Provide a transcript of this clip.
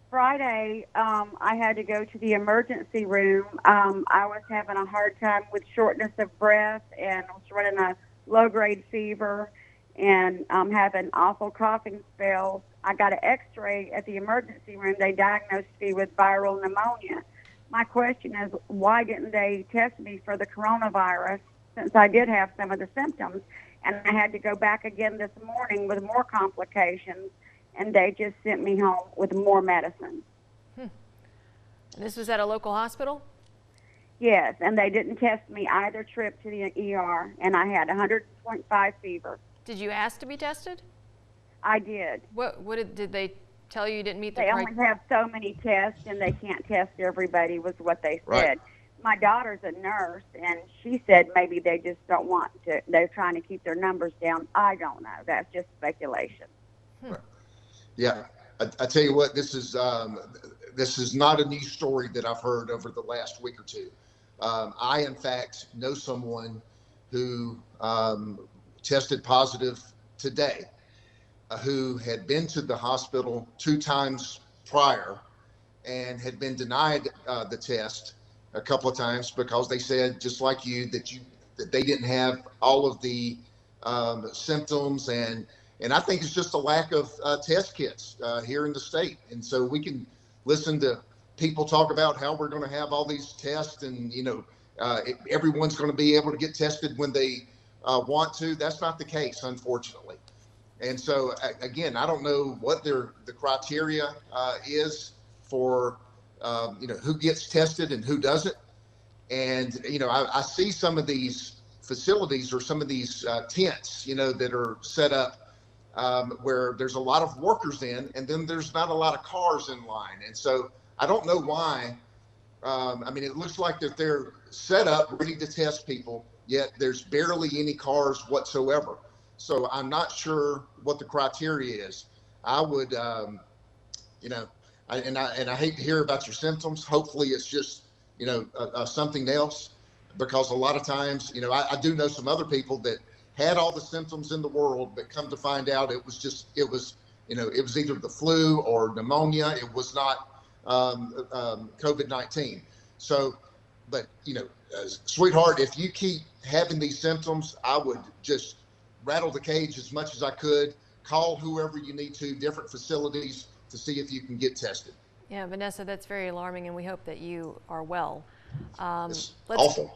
Friday, I had to go to the emergency room. I was having a hard time with shortness of breath and was running a low-grade fever and having awful coughing spells. I got an x-ray at the emergency room. They diagnosed me with viral pneumonia. My question is, why didn't they test me for the coronavirus since I did have some of the symptoms? And I had to go back again this morning with more complications, and they just sent me home with more medicine. And this was at a local hospital? Yes, and they didn't test me either trip to the ER, and I had 100.5 fever. Did you ask to be tested? I did. What did they tell you didn't meet the They criteria? only have so many tests, and they can't test everybody, was what they said. Right. My daughter's a nurse, and she said maybe they just don't want to. They're trying to keep their numbers down. I don't know. That's just speculation. Right. Yeah, I tell you what, this is not a new story that I've heard over the last week or two. I, in fact, know someone who tested positive today, who had been to the hospital 2 times prior and had been denied the test a couple of times because they said, just like you, that they didn't have all of the symptoms, and I think it's just a lack of test kits here in the state. And so we can listen to people talk about how we're going to have all these tests, and everyone's going to be able to get tested when they want to. That's not the case, unfortunately. And so again, I don't know what the criteria is for who gets tested and who doesn't. And I see some of these facilities or some of these tents that are set up where there's a lot of workers in, and then there's not a lot of cars in line. And so I don't know why. It looks like that they're set up ready to test people, yet there's barely any cars whatsoever. So I'm not sure what the criteria is. I would, I hate to hear about your symptoms. Hopefully it's just, something else, because a lot of times, I do know some other people that had all the symptoms in the world, but come to find out it was either the flu or pneumonia. It was not COVID-19. So, but sweetheart, if you keep having these symptoms, I would just rattle the cage as much as I could, call whoever you need to, different facilities, to see if you can get tested. Yeah, Vanessa, that's very alarming, and we hope that you are well. It's awful.